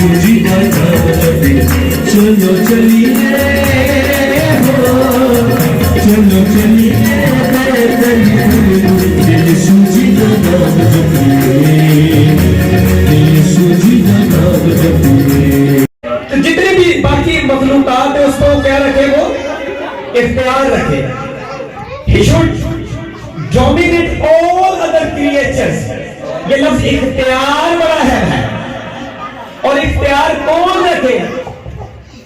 सूजी का नाम जपे चलो चलिए हो चलो चलिए दिल सूजी का नाम जपे दिल सूजी का नाम जपे। तो जितने भी बाकी मखलूकात है उसको क्या रखे, वो इख्तियार रखे। He should dominate all other creatures। ये लफ्ज इख्तियार बड़ा है। और इख्तियार कौन रखे?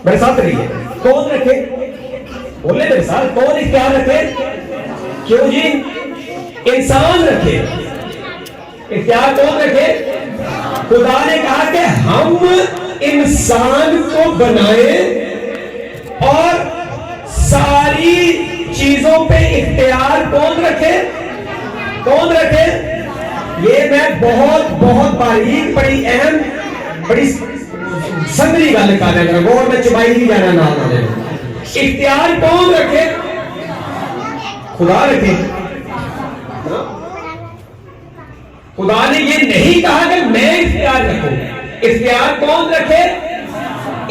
मेरे साथ रहिए, कौन रखे? बोले मेरे साथ, कौन इख्तियार रखे? क्यों जी? इंसान रखे। इख्तियार कौन रखे? खुदा ने कहा कि हम इंसान को बनाए और सारी चीजों पे इख्तियार कौन रखे? कौन रखे? ये मैं बहुत बहुत बारीक, बड़ी अहम, बड़ी संगरी गल कर रहा हूं और मैं चुबाई नहीं जाना ना ना। इख्तियार कौन रखे? खुदा रखे। खुदा ने ये नहीं कहा कि मैं इख्तियार रखूं। इख्तियार कौन रखे?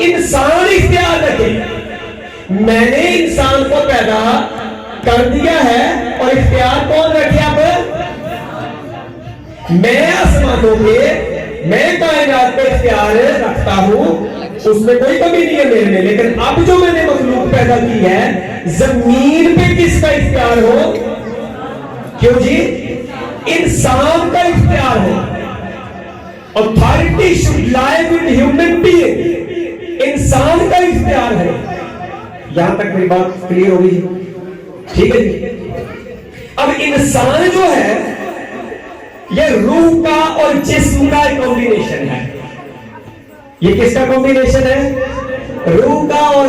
इंसान इख्तियार रखे। मैंने इंसान को पैदा कर दिया है और इख्तियार कौन रखे? अब मैं आसमानों पे, मैं कायनात पे इख्तियार रखता हूं, उसमें कोई कमी नहीं है मेरे में। लेकिन अब जो मैंने मखलूक पैदा की है, जमीन पे किसका इख्तियार हो? क्यों जी? इंसान का इख्तियार हो। Authority should lie with human being. इंसान का इख्तियार है। यहां तक मेरी बात क्लियर होगी? ठीक है जी। अब इंसान जो है ये रूह का और जिस्म का कॉम्बिनेशन है। ये किसका कॉम्बिनेशन है? रूह का और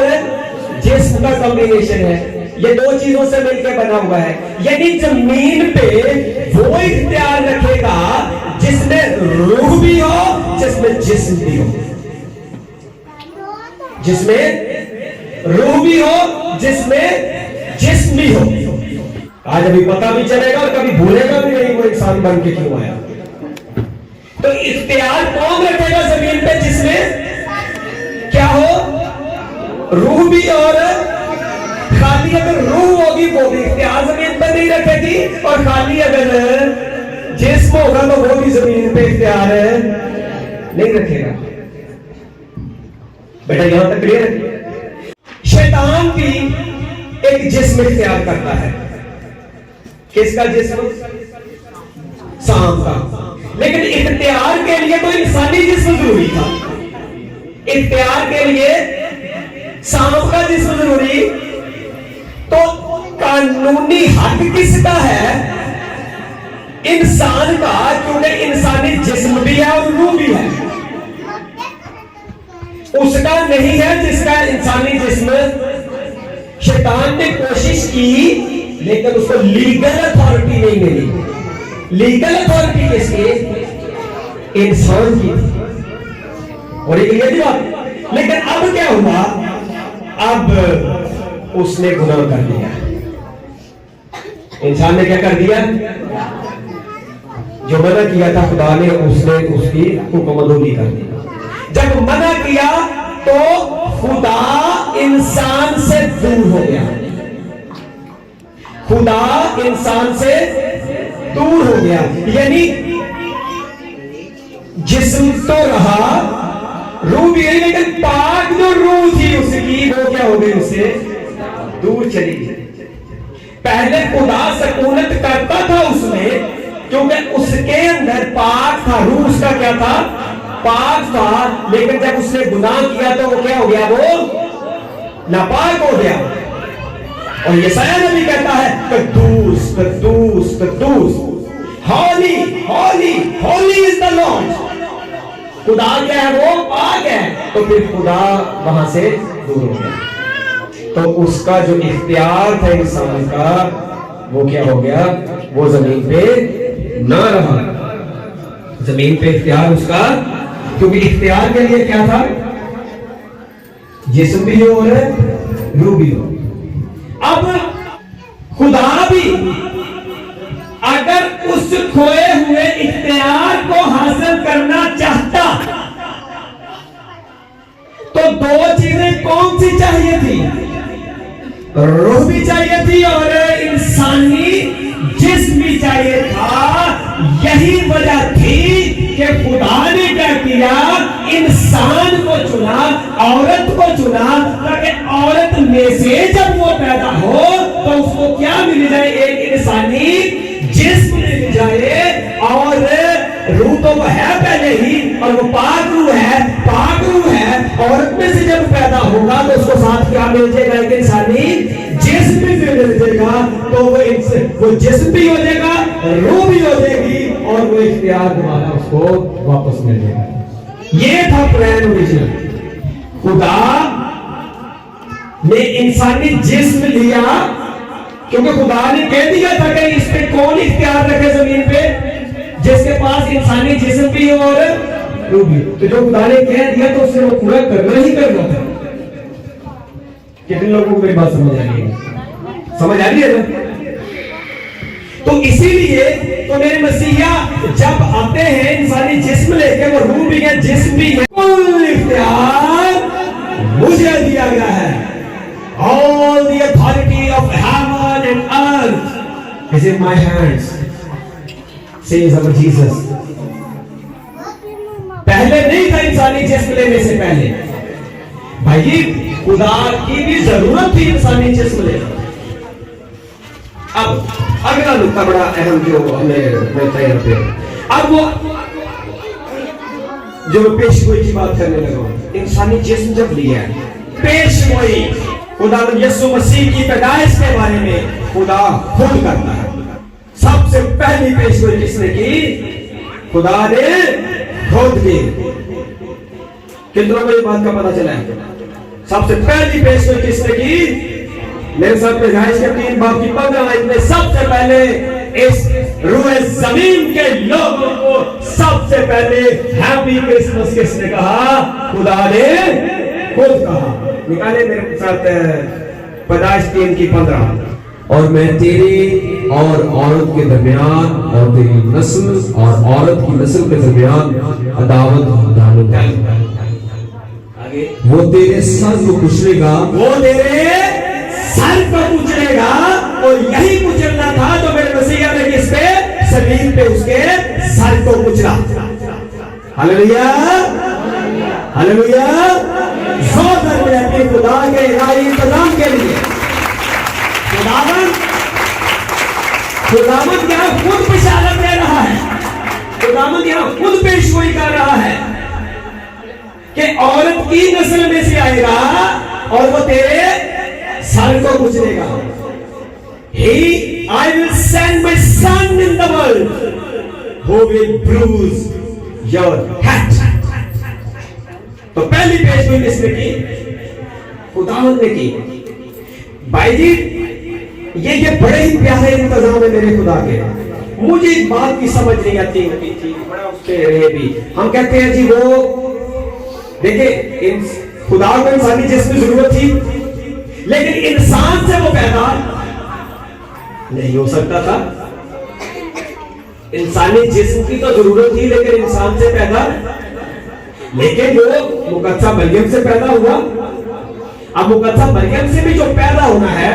जिस्म का कॉम्बिनेशन है। ये दो चीजों से मिलकर बना हुआ है। यानी जमीन पे वो इख्तियार रखेगा जिसमें रूह भी हो, जिसमें जिस्म भी हो। जिसमें रूह भी हो, जिसमें जिस्म भी हो। आज अभी पता भी चलेगा और कभी भूलेगा भी नहीं वो इंसान बन के क्यों आया। तो इख्तियार कौन रखेगा जमीन पे? जिसमें क्या हो? रूह भी, और खाली अगर रूह होगी वो भी इख्तियार जमीन पे नहीं रखेगी, और खाली अगर जिस्म होगा तो वो भी जमीन पे इख्तियार नहीं रखेगा। बेटा यहां तक क्लियर है? शैतान भी एक जिस्म इख्तियार करता है। किसका जिस्म? सांप का। लेकिन इख्तियार के लिए तो इंसानी जिस्म जरूरी था। इख्तियार के लिए सांप का जिस्म जरूरी। तो कानूनी हक किसका है? इंसान का, क्योंकि इंसानी जिस्म भी है और रूह भी है। उसका नहीं है जिसका इंसानी जिस्म। शैतान ने कोशिश की लेकिन उसको लीगल अथॉरिटी नहीं मिली। लीगल अथॉरिटी किसकी? इंसान की। और एक ये बात। लेकिन अब क्या हुआ? अब उसने गुनाह कर दिया। इंसान ने क्या कर दिया? जो मना किया था खुदा ने, उसने उसकी हुक्मदोली कर दी। जब मना किया तो खुदा इंसान से दूर हो गया। खुदा इंसान से दूर हो गया। यानी जिस्म तो रहा, रूह भी रही, लेकिन पाक जो रूह थी उसकी, वो क्या हो गई? उससे दूर चली गई। पहले खुदा सकूनत करता था उसमें, क्योंकि उसके अंदर पाक था। रूह उसका क्या था? पाक था। लेकिन जब उसने गुनाह किया तो वो क्या हो गया? वो नापाक हो गया। और यशायाह नबी कहता है कद्दूस कद्दूस कद्दूस, हॉली हॉली हॉली इज द लॉर्ड। खुदा क्या है? वो पाक है। तो फिर खुदा वहां से दूर हो गया। तो उसका जो इख्तियार था इंसान का, वो क्या हो गया? वो जमीन पे ना रहा। जमीन पे इख्तियार उसका, क्योंकि इख्तियार के लिए क्या था? जिस्म भी हो और रूह भी हो। अब खुदा भी अगर उस खोए हुए इख्तियार को हासिल करना चाहता चाहिए थी, रूह भी चाहिए थी और इंसानी जिस्म भी चाहिए था। यही वजह थी कि खुदा ने क्या किया, इंसान को चुना, औरत को चुना, ताकि औरत में से जब वो पैदा हो तो उसको क्या मिल जाए, एक इंसानी जिस्म मिल जाए। और रूह तो वो है पहले ही, और वो पाक रूह है, पाक रूह है। औरत में से जब पैदा होगा तो उसको साथ क्या मिल जाएगा, एक इंसानी जिस्म भी मिल जाएगा। तो वो जिस्म भी हो जाएगा, रूह भी हो जाएगी, और वो इख्तियार दोबारा उसको वापस मिल जाएगा। ये था प्लान ओरिजिनल। खुदा ने इंसानी जिस्म लिया, क्योंकि खुदा ने कह दिया था कि इस पे कौन इख्तियार रखे जमीन पे, जिसके पास इंसानी जिस्म भी हो और रूह भी। तो जो खुदा ने कह दिया तो उसने वो पूरा करना ही करना था। कितने लोगों को मेरी बात समझ आ रही है? समझ आ रही है ना? तो इसीलिए तो मेरे मसीहा जब आते हैं इंसानी जिस्म लेके, वो रूह भी है, जिस्म भी है, कुल इख्तियार मुझे दिया गया है। All the authority of heaven and earth is in my hands, says our Jesus. पहले नहीं था इंसानी जिस्म लेने से पहले। भाई खुदा की भी जरूरत थी इंसानी जिस्म लेने। अब अगला नुकता बड़ा अहम जो हमें मिलता है यहाँ पे, अब वो जो मैं पेशगोई की बात करने लगा, इंसानी जिस्म जब लिया, पेशगोई खुदा यीशु मसीह की पैदाइश के बारे में खुदा खुद करता है। सबसे पहली पेशगोई किसने की? खुदा ने खुद की। कितनों को ये बात का पता चला है? सबसे पहली पेशगोई किसने की? मेरे साथ पैदाइश के 3 बाब की 15 आयत में सबसे पहले इस रूए जमीन के लोगों को सबसे पहले हैप्पी क्रिसमस किसने कहा? खुदा ने खुद कहा। निकाले मेरे साथ पैदाइश 3 की 15। और मैं तेरे और औरत के दरमियान और तेरी नस्ल और औरत की नस्ल के दरमियान अदावत डालूंगा। आगे, वो तेरे सर को कुचलेगा, वो तेरे सर को कुचलेगा। और यही कुचलना था तो मेरे मसीहा ने किस पे? जमीन पे उसके सर को कुचला। Hallelujah, hallelujah. जोर में अपने खुदा के इलाही इंतजाम के लिए खुदावंद यहाँ खुद बिशारत दे रहा है, खुदावंद यहाँ खुद पेशगोई कर रहा है कि औरत की नस्ल में से आएगा और वो तेरे सर को कुचलेगा। I will send my son in the world who will bruise your head. तो पहली पेशगोई किसने की? खुदावंद ने की। भाई जी ये बड़े ही प्यारे इंतजाम है मेरे खुदा के। मुझे इस बात की समझ नहीं आती थी, बड़ा उसके रहे भी। हम कहते हैं जी वो देखिए खुदा को इंसानी जिस्म जरूरत थी, लेकिन इंसान से वो पैदा नहीं हो सकता था। इंसानी जिस्म की तो जरूरत थी, लेकिन इंसान से पैदा, लेकिन वो मुकद्दसा मरियम से पैदा हुआ। अब मुकद्दसा मरियम से भी जो पैदा होना है,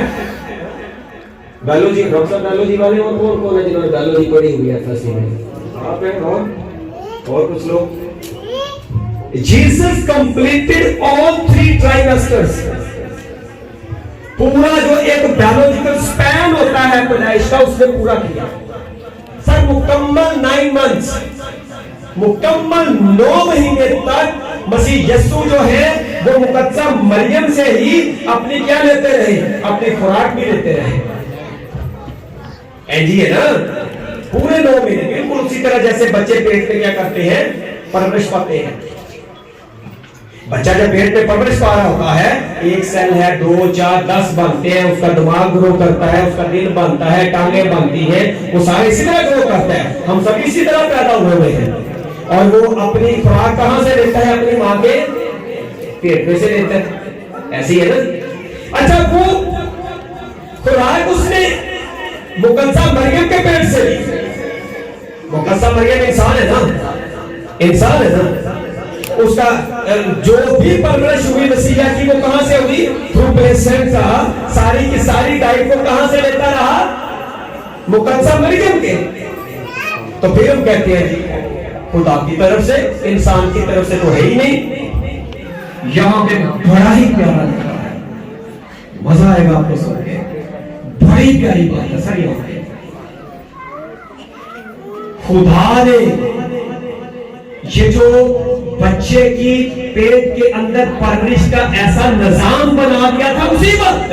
गालोजी डॉक्टर गालोजी वाले और कौन है जिन्होंने गालोजी पढ़ी हुई है फंसी में? आप हैं और कुछ लोग। Jesus completed all 3 trimesters. पूरा जो एक बायोलॉजिकल स्पैन होता है पैदाइश का, उसने पूरा किया। सर मुकम्मल 9 मंथ्स, मुकम्मल 9 महीने तक मसीह यीशु जो है वो मुकद्दसा मरियम से ही अपनी क्या लेते रहे? अपनी खुराक भी लेते रहे। एजी है ना? पूरे 9 महीने बिल्कुल उसी तरह जैसे बच्चे पेट में क्या करते हैं? परवरिश पाते हैं। बच्चा जब पेट में परवरिश पा रहा होता है, 1 सेल है, 2, 4, 10 बनते हैं, उसका दिमाग ग्रो करता है, उसका दिल बनता है, टांगे बनती हैं, वो सारे इसी तरह ग्रो करता है। हम सब इसी तरह पैदा हुए हैं। और वो अपनी खुराक कहां से लेता है? अपनी मां के पेट में से लेता है। ऐसी है ना? अच्छा, वो खुराक उसने मुकद्दसा मरियम के पेट से ली। मुकद्दसा मरियम इंसान है ना? इंसान है ना? उसका जो भी परवरिश हुई मसीहा की वो कहां से हुई? Through placenta. सारी की सारी डाइट को कहां से लेता रहा? मुकद्दसा मरियम के। तो फिर हम कहते हैं जी खुदा की तरफ से, इंसान की तरफ से तो है ही नहीं। यहां पे बड़ा ही प्यारा लिखा है, मजा आएगा आपको सुन के, बड़ी प्यारी बात है सर। यहां पे खुदा ने ये जो बच्चे की पेट के अंदर परवरिश का ऐसा निजाम बना दिया था उसी वक्त,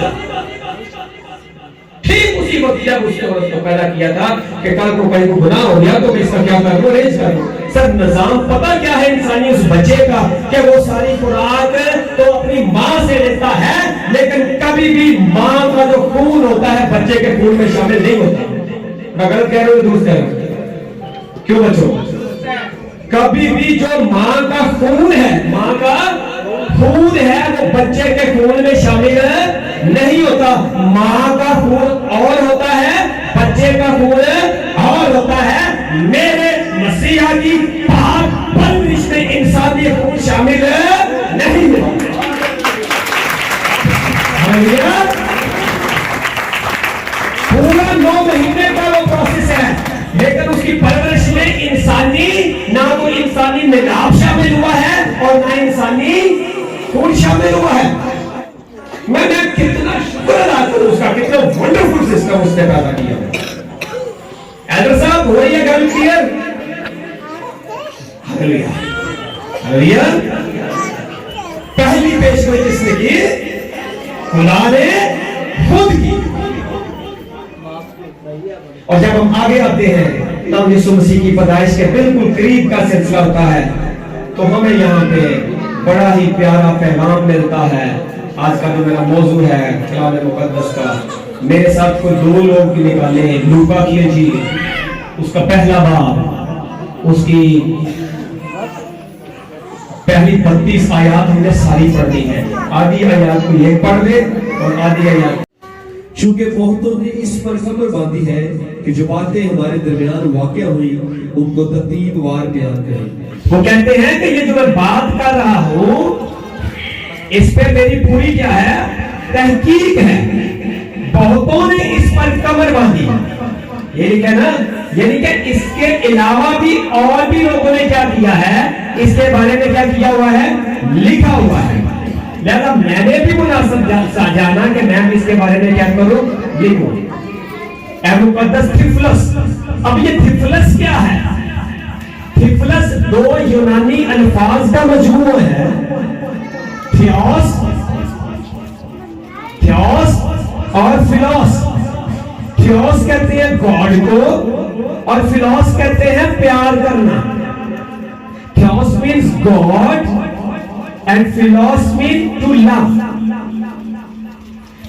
ठीक उसी वक्त जब उसने औरत को पैदा किया था कि कल को कहीं को गुनाह हो गया तो इसका क्या करूं, अरेंज करूं। सर निजाम पता क्या है इंसानी उस बच्चे का कि वो सारी खुराक तो अपनी मां से लेता है, लेकिन कभी भी मां का जो खून होता है बच्चे के खून में शामिल नहीं होता। मैं गलत कह रहा हूं, दुरुस्त कह रहा हूं? क्यों बच्चों? कभी भी जो मां का खून है, मां का खून है वो बच्चे के खून में शामिल नहीं होता। मां का खून और होता है, बच्चे का खून और होता है। मेरे मसीहा की पाक परवरिश में इंसानी खून शामिल नहीं है। पूरा 9 महीने का वो प्रोसेस है, लेकिन उसकी परवरिश में इंसानी ना तो इंसानी मिलाप शामिल हुआ है और ना इंसानी खून शामिल हुआ है। मैं कितना शुक्र अदा करूं उसका, कितना वंडरफुल सिस्टम उसने पैदा किया। एल्डर साहब हो रही है गल क्लियर? Hallelujah hallelujah. पहली पेशगोई किसने की? खुदा ने खुद की। और जब हम आगे आते हैं तब यीशु मसीह की पैदाइश के बिल्कुल करीब का सिलसिला होता है, तो हमें यहाँ पे बड़ा ही प्यारा पैगाम मिलता है। आज का जो मेरा मौजू है कलाम मुकद्दस का, मेरे साथ कोई 2 लोग भी निकाले। लूका की इंजील उसका पहला बाब, उसकी पहली 32 आयत हमने सारी पढ़नी है। आधी आयत को ये पढ़ ले और आधी आयत, चूंकि बहुतों ने इस पर खबर बांधी है कि जो बातें हमारे दरमियान वाक़या हुई उनको तरतीबवार बयान करें। वो कहते हैं कि ये जो मैं बात कर रहा हूं इस पे मेरी पूरी क्या है? तहकीक है। बहुतों ने इस पर कमर बांधी, ये लिखा ना, यानी कि इसके अलावा भी और भी लोगों ने क्या किया है, इसके बारे में क्या किया हुआ है? लिखा हुआ है। लिहाजा मैंने भी मुनासिब जाना कि मैं इसके बारे में क्या करूं? लिखूं। मुकद्दस थिफलस। अब ये थिफलस क्या है? थिफलस 2 यूनानी अल्फाज का मजमू है, थियोस और फिलोस। थियोस कहते हैं गॉड को और फिलोस कहते हैं प्यार करना। Theos means God and philos mean to love.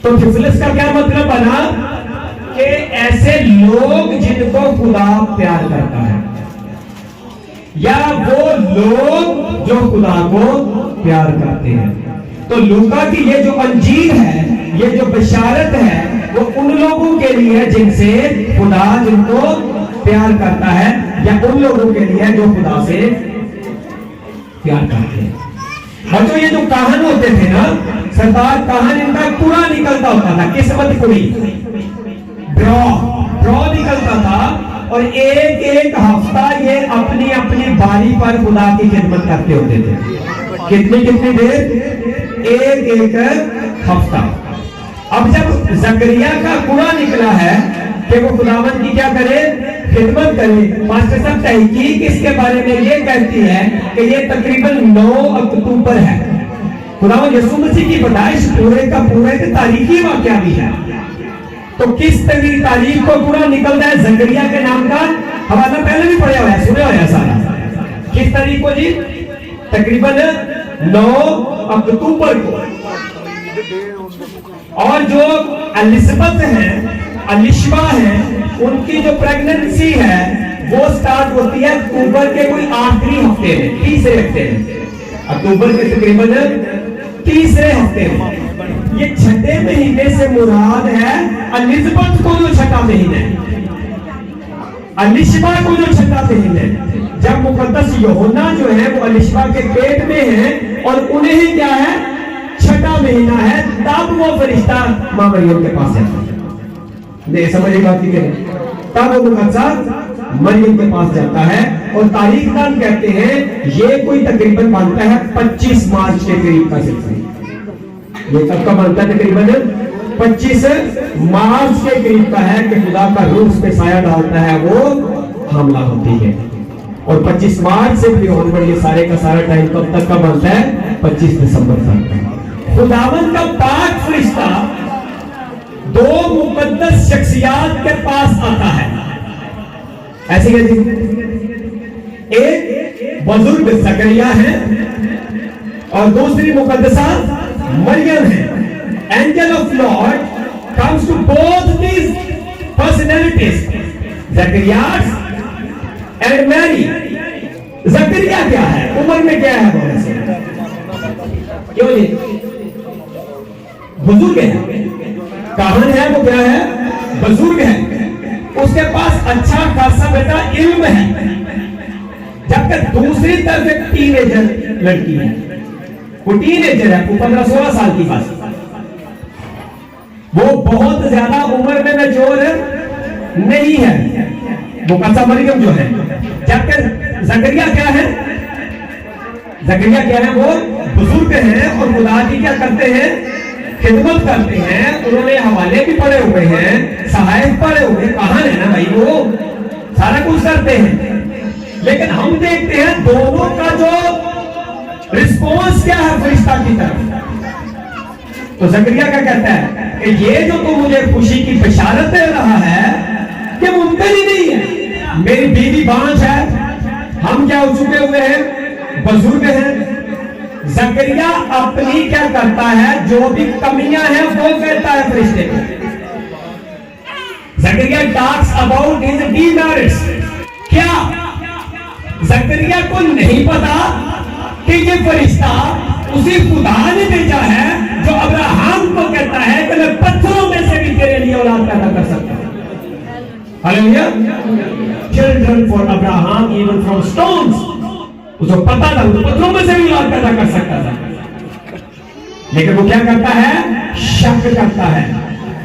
तो थिफलस का क्या मतलब बना कि ऐसे लोग जिनको खुदा प्यार करता है, या वो लोग जो खुदा को प्यार करते हैं। तो लूका की ये जो अंजील है, ये जो बशारत है, वो उन लोगों के लिए है जिनसे खुदा जिनको प्यार करता है, या उन लोगों के लिए जो खुदा से प्यार करते हैं। और जो ये जो कहानी होते थे ना सरदार, कहानी इनका पूरा निकलता होता था, किस्मत कुड़ी ड्रॉ निकलता था, और एक हफ्ता ये अपनी अपनी बारी पर खुदा की खिदमत करते होते थे। कितनी देर? एक हफ्ता। अब जब जकरिया का कुड़ा निकला है कि वो खुदावंद की क्या करे? खिदमत करे। मास्टर साहब तहकीक इसके बारे में ये कहती है कि ये तकरीबन 9 अक्टूबर है। खुदावंद यीशु मसीह की पैदाइश पूरे का पूरे तारीखी वाकया भी है। तो किस तारीख को पूरा निकलता है? जकरिया के नाम का हवाला पहले भी पढ़ा हुआ है, सुना हुआ है सारा। किस तारीख को जी? तकरीबन 9 अक्टूबर को। और जो एलिजाबेथ है, अलिशबा है, उनकी जो प्रेगनेंसी है वो स्टार्ट होती है अक्टूबर के कोई आखिरी हफ्ते में, तीसरे हफ्ते में। अक्टूबर के तकरीबन तीसरे हफ्ते में। ये छठे महीने से मुराद है एलिजाबेथ को जो छठा महीना है, अलिशबा को जो छठा महीना है। जब मुकद्दस यूहन्ना जो है वो अलिशबा के पेट में है और उन्हें ही क्या है, 6वां महीना है, तब वो फरिश्ता मां मरियम के पास जाता है। समझ बात की करें, तब वो मुकद्दस मरियम के पास जाता है और तारीखदान कहते हैं ये कोई तकरीबन मानता है 25 मार्च के करीब का सिलसिला। ये कब का मानता है? तकरीबन 25 मार्च के करीब का है कि खुदा का रूह उस पे साया डालता है, वो हमला होती है। और 25 मार्च से फिर होने ये सारे का सारा टाइम कब तक का बनता है? 25 दिसंबर तक। खुदावन का पाक फरिश्ता 2 मुकद्दस शख्सियात के पास आता है। ऐसी कैसी? एक बुजुर्ग जकरिया है और दूसरी मुकद्दसा मरियम है। Angel of Lord comes to both these personalities, Zakariya and Mary. Zakariya क्या है? उम्र में क्या है? क्यों जी? बुजुर्ग है। काहन है, वो क्या है? बुजुर्ग है। उसके पास अच्छा खासा बेटा इल्म है। जबकि दूसरी तरफ एक टीनेजर लड़की है, वो टीनेजर है, वो 15-16 साल की बात, वो बहुत ज्यादा उम्र में मैच्योर नहीं है, वो कच्चा मरियम जो है। जबकि जकरिया क्या है? जकरिया क्या है? वो बुजुर्ग है और खुदा की क्या करते हैं? खिदमत करते हैं। उन्होंने हवाले भी पढ़े हुए हैं, सहायक पढ़े हुए, कहां है ना भाई, वो सारा कुछ करते हैं। लेकिन हम देखते हैं दोनों का जो रिस्पॉन्स क्या है फरिश्ता की तरफ। तो जकरिया क्या कहता है कि ये जो तुम मुझे खुशी की बशारत दे रहा है कि मुमकिन ही नहीं है। मेरी बीवी बांझ है, हम क्या हो चुके हुए हैं, बुजुर्ग हैं। जकरिया अपनी क्या करता है? जो भी कमियां हैं वो कहता है फरिश्ते को। जकरिया टॉक्स अबाउट हिज डीमेरिट्स। क्या जकरिया को नहीं पता कि ये फरिश्ता उसी खुदा ने भेजा है जो अब्राहम को कहता है कि मैं पत्थरों में से भी तेरे लिए औलाद पैदा कर सकता हूं। Hallelujah. Children for Abraham even from stones. उसको पता था वो पत्थरों में से भी औलाद पैदा कर सकता था, लेकिन वो क्या करता है? शक करता है।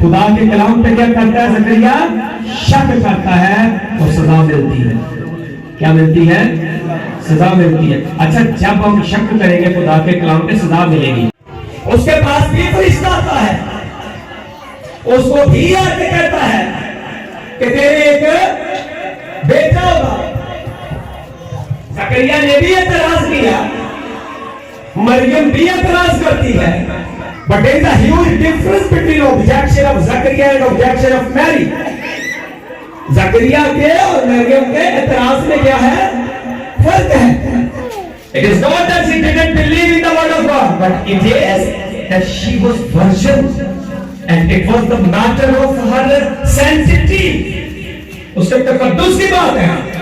खुदा के कलाम पे क्या करता है जकरिया? शक करता है और सजा मिलती है। क्या मिलती है? सजा मिलती है। अच्छा, जब हम शक करेंगे खुदा के कलाम पे, सजा मिलेगी। उसके पास भी फरिश्ता आता है, उसको भी आके कहता है कि तेरे एक बेटा होगा। जकरिया ने भी एतराज किया, मरियम भी एतराज करती है, but there is a huge difference between objection of Zakariya and objection of Mary. Zakariya के और मरियम के एतराज में क्या है? फर्क है। It is not that she didn't believe in the word of God, but it is that she was virgin and it was the matter of her sensitive. उसके तकद्दुस की बात है।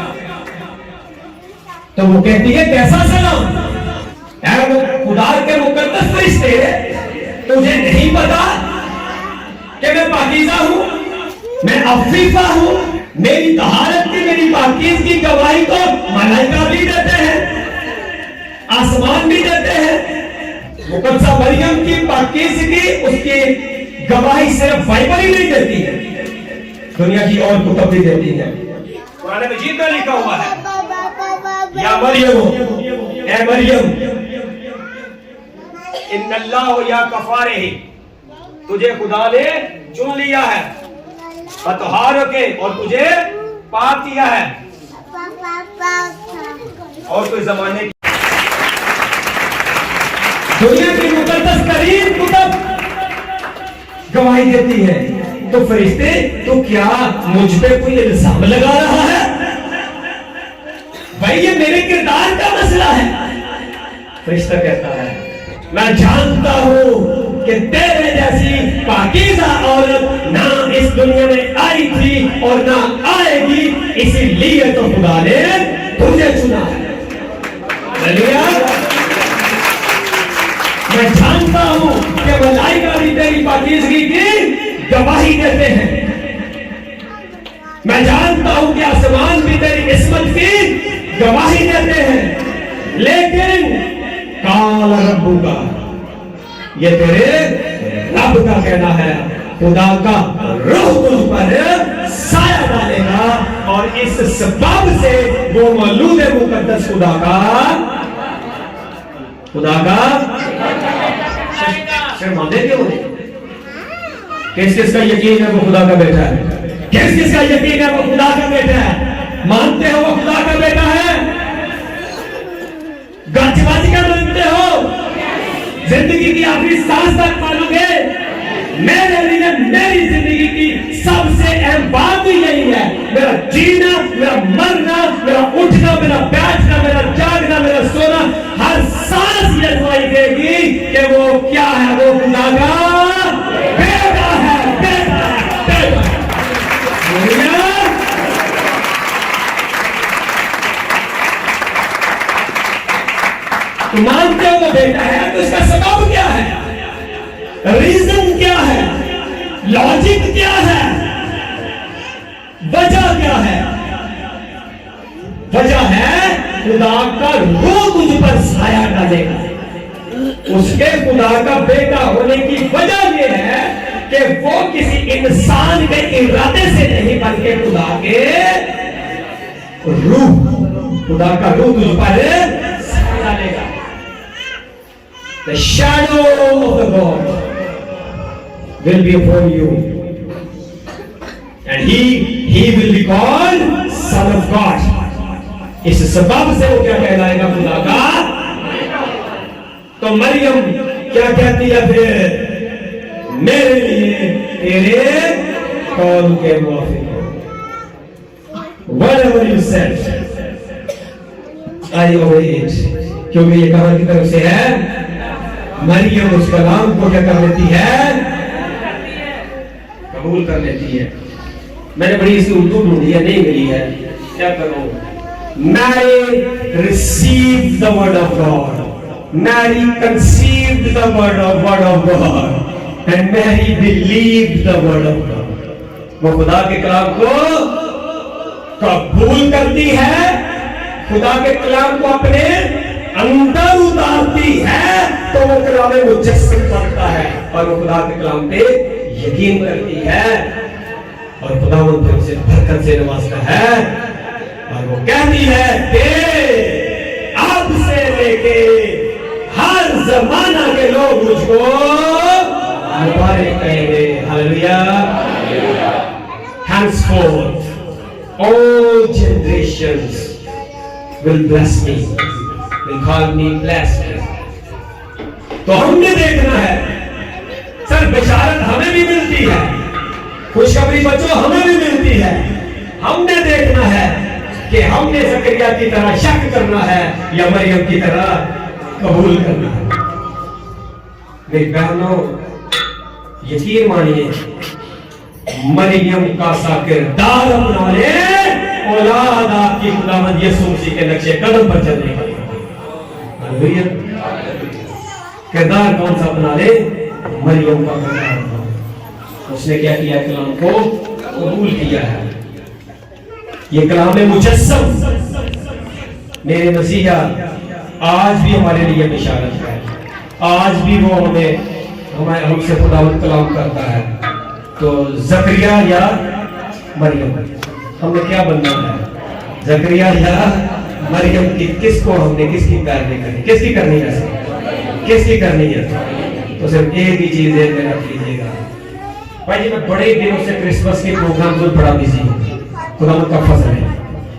तो वो कहती है कैसा सलाम? खुदा के मुकद्दस फरिश्ते, तुझे नहीं पता कि मैं पाकीज़ा हूं, मैं अफीफा हूं, मेरी तहारत की, मेरी पाकीज़गी की गवाही तो मलाइका भी देते हैं, आसमान भी देते हैं। मुकद्दसा मरियम की पाकीज़गी, उसकी गवाही सिर्फ बाइबल ही नहीं देती है, दुनिया की और कुतुब भी देती है। कुरान मजीद में लिखा हुआ है, या मरियम, ए मरियम, इन्नल्लाहु या कफारे, तुझे खुदा ने चुन लिया है, बतहार के, और तुझे पाक किया है, और कोई जमाने की दुनिया की मुकद्दस तरीन कुतुब गवाही देती है। तो फरिश्ते, तो क्या मुझ पे कोई इल्जाम लगा रहा है? भाई ये मेरे किरदार का मसला है। फरिश्ता कहता है मैं जानता हूं कि तेरे जैसी पाकीज़ा औरत ना इस दुनिया में आई थी और ना आएगी, इसीलिए तो खुदा ने तुझे चुना है। मैं जानता हूं कि मलाइका भी तेरी पाकीज़गी की गवाही देते हैं। मैं जानता हूं कि आसमान भी तेरी किस्मत की गवाही देते हैं, लेकिन काल रब्बू का, ये तेरे रब का कहना है, खुदा का रूह तुझ पर साया डालेगा और इस सबब से वो मौलूद मुकद्दस खुदा का शर्माते क्यों हो? किस किस का यकीन है वो खुदा का बेटा है? किस किस का यकीन है वो खुदा का बेटा है? मानते हो वो खुदा का बेटा है? गजबाजी का मानते हो? जिंदगी की आखिरी सांस तक मानोगे? मेरे लिए मेरी जिंदगी की सबसे अहम बात ही यही है, मेरा जीना, मेरा मरना, मेरा उठना, मेरा बैठना, मेरा जागना, मेरा सोना, हर सांस ये गवाही देगी कि वो क्या है, वो खुदा का बेटा है, बेटा है, बेटा है। तो मानते हो वो बेटा है, तो इसका सबब क्या है? रीजन क्या है? लॉजिक क्या है? वजह क्या है? वजह है खुदा का रूह तुझ पर साया डालेगा। उसके खुदा का बेटा होने की वजह यह है कि वो किसी इंसान के इरादे से नहीं, बल्कि खुदा के रूह, खुदा का रूह तुझ पर साया डालेगा। The shadow of the God will be upon you, and he will be called Son of God. इस सबब से वो क्या कहलाएगा? खुदा का। तो मरियम क्या कहती है फिर? मेरे लिए तेरे कौल के मुआफिक whatever you said I obey it, क्योंकि ये कहां की तरफ से है? मरियम उस कलाम को क्या कर लेती है? कबूल कर लेती है। मैंने बड़ी इसकी उर्दू ढूंढी है, नहीं मिली है, क्या करूं? Mary received the word of God, Mary conceived the word of God, and Mary believed the word of God. वो खुदा के कलाम को कबूल करती है, खुदा के कलाम को अपने अंदर उतारती है, तो वो कलाम मुजस्सम बनता है और वो खुदा के कलाम पे यकीन करती है और खुदा उसे बरकत से नवाजता है और वो कहती है कि अब से लेके हर जमाना के लोग मुझको मुबारक कहेंगे। Hallelujah. Henceforth all generations will bless me, will call me blessed. तो हमने देखना है, सर बिशारत हमें भी मिलती है, खुशखबरी बच्चों हमें भी मिलती है। हमने देखना है कि हमने जकरिया की तरह शक करना है या मरियम की तरह कबूल करना है। मेरी बहनों, यकीन मानिए, मरियम का सा किरदार अपना ले, औलाद आपकी खुदावंद यीशु मसीह के नक्शे कदम पर चलने वाली। हालेलुया। किरदार कौन सा अपना ले? मरियम का किरदार। उसने क्या किया? कलाम को कबूल किया है। ये कलाम मुजस्सम मेरे मसीहा आज भी हमारे लिए बिशारत है। आज भी वो हमें हमसे खुदावंद कलाम करता है। तो जकरिया या मरियम, हमने क्या बनना है? जकरिया या मरियम की? किसको हमने किसकी पैरवी करनी? किसकी करनी है? किसकी करनी है? तो सिर्फ एक ही चीज है, मेरा कीजिएगा भाई जी। मैं बड़े दिनों से क्रिसमस के प्रोग्राम को बड़ा बिजी हूँ, खुदावंद का फजल है।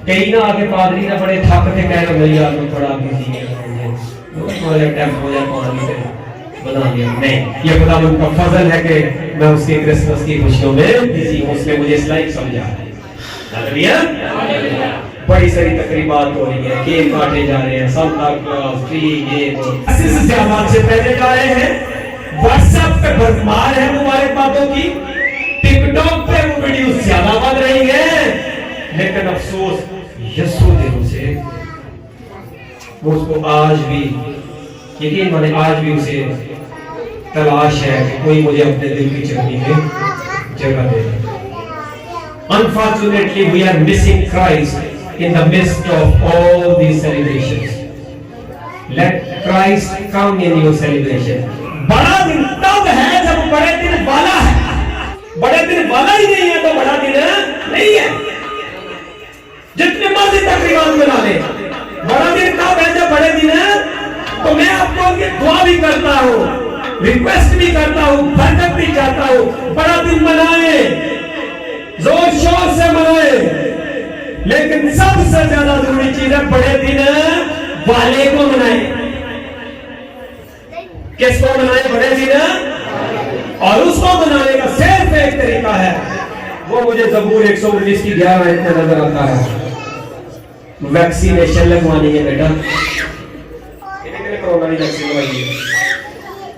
कई ना आगे पादरी ना बड़े थक के कह रहे भैया बड़ा बिजी है, बना लिया। नहीं, ये खुदावंद का फजल है कि मैं उसके क्रिसमस की खुशियों में बिजी हूँ, उसने मुझे इस लायक समझा है। बड़ी सारी तकरीबात हो रही है, केक काटे जा रहे हैं, सांता क्लॉज, ट्री, ये वो। 80 से ज्यादा से पहले जा रहे हैं। व्हाट्सएप पे भरमार है मुबारक बातों की, टिकटॉक पे वो वीडियो ज्यादा बन रही है, लेकिन अफसोस यीशु दिनों से वो उसको आज भी, यकीन माने आज भी उसे तलाश है कि कोई मुझे अपने दिल की चरनी में जगह दे। Unfortunately, we are missing Christ in the midst of all these celebrations. Let Christ come in your celebration. बड़ा दिन तब है जब बड़े दिन वाला है। बड़े दिन वाला ही नहीं है तो बड़ा दिन नहीं है। जितने मर्जी तकरीबान बना ले, बड़ा दिन कब है जब बड़े दिन है। तो मैं आपको दुआ भी करता हूँ, रिक्वेस्ट भी करता हूँ, बरकत भी चाहता हूँ। बड़ा दिन मनाए, जोर शोर से मनाए, लेकिन सबसे ज्यादा जरूरी चीज है बड़े दिन वाले को मनाए। किसको मनाए? बड़े दिन। और उसको मनाने का सिर्फ एक तरीका है, वो मुझे ज़बूर 119 की 11 आयत में नजर आता है। वैक्सीनेशन लगवानी है बेटा। कितने कोरोना की वैक्सीन लगवाई है?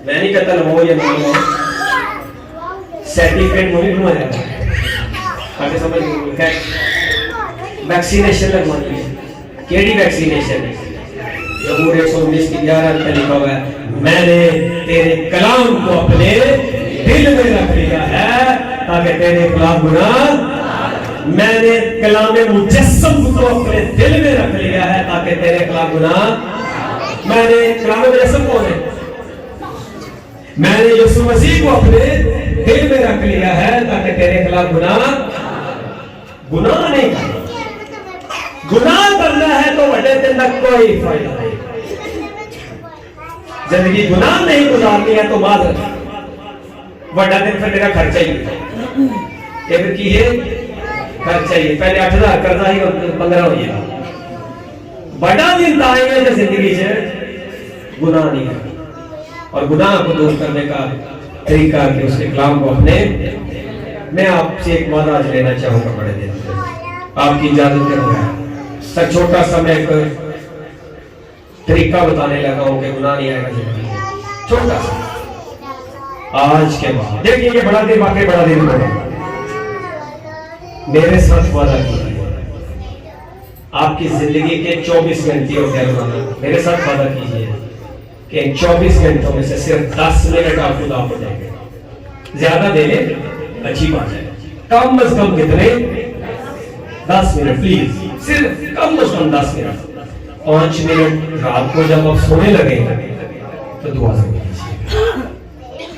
मैं नहीं कहता लगवाओ या ना लगवाओ, सर्टिफिकेट मुझे बनवा जाता है। आगे समझ गए? वैक्सीनेशन लगवानी है। KD vaccination? ज़बूर 119 की 11 में लिखा हुआ है, मैंने तेरे कलाम को अपने दिल में रख लिया है ताकि तेरे खिलाफ गुनाह। मैंने कलाम मुजस्सम को अपने दिल में रख लिया है ताकि तेरे खिलाफ गुनाह। मैंने कलाम मुजस्सम कौन है? मैंने यीशु मसीह को अपने दिल में रख लिया है ताकि तेरे खिलाफ गुनाह नहीं करना। गुनाह करना है तो बड़े दिन तक कोई फायदा नहीं। जिंदगी गुनाह नहीं गुजारनी है तो माजर बड़ा दिन फिर मेरा खर्चा ही एक की है खर्चा ही। पहले 8,000 कर्जा ही 15 हो जाएगा। बड़ा दिन आएंगे तो जिंदगी से गुनाह नहीं है। और गुनाह को दूर करने का तरीका कि उसके कलाम को अपने। मैं आपसे एक वादा आज लेना चाहूंगा बड़े दिन, आपकी इजाजत करूंगा। सर छोटा सा मैं एक तरीका बताने लगा हूं कि गुनाह नहीं आएगा जिंदगी में। छोटा सा आज के बाद देखिए, ये बड़ा दिन वाकई बड़ा दिन होगा। मेरे साथ वादा कीजिए, आपकी जिंदगी के 24 घंटे और क्या बनाना, मेरे साथ वादा कीजिए कि 24 घंटों में से सिर्फ 10 मिनट आप खुदा को देंगे। ज्यादा दे ले अच्छी बात है, कम से कम कितने? 10 मिनट प्लीज, सिर्फ कम से कम 10 मिनट। 5 मिनट रात को जब आप सोने लगे तो दुआ जरूर कीजिए।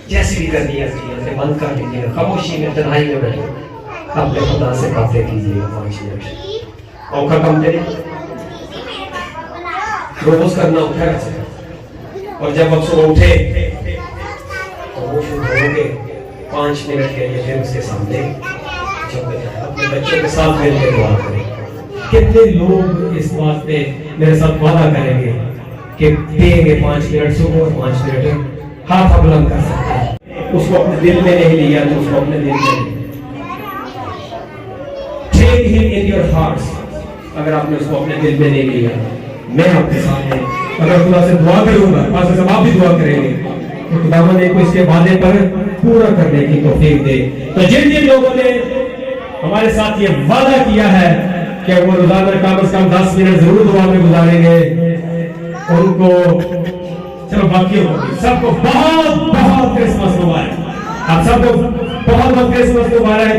जैसी भी करनी है चीजें बंद कर लीजिए, खामोशी में तन्हाई में बैठे अपने खुदा से बातें कीजिएगा 5 मिनट। औखा कम करें, रोज करना उठा है। और जब आप सुबह उठे तो वो उठोगे 5 मिनट के लिए, फिर उसके सामने अपने बच्चों के साथ मिलकर दुआ करें। कितने लोग इस बात पे मेरे साथ वादा करेंगे कि देंगे 5 मिनट सुबह और 5 मिनट हाथ बुलंद कर सकते हैं। उसको अपने दिल में नहीं लिया तो उसको अपने दिल में take him in your hearts. अगर आपने उसको अपने दिल में नहीं लिया, मैं आपके सामने अगर खुदा से दुआ करूंगा, पास से आप भी दुआ करेंगे तो खुदावंद ने को इसके वादे पर पूरा करने की तौफीक दे। तो जिन जिन लोगों ने हमारे साथ ये वादा किया है कि वो रोजाना कम से कम 10 मिनट जरूर दुआ में गुजारेंगे, उनको चलो बाकी सबको बहुत बहुत क्रिसमस मुबारक। आप सबको बहुत बहुत क्रिसमस मुबारक।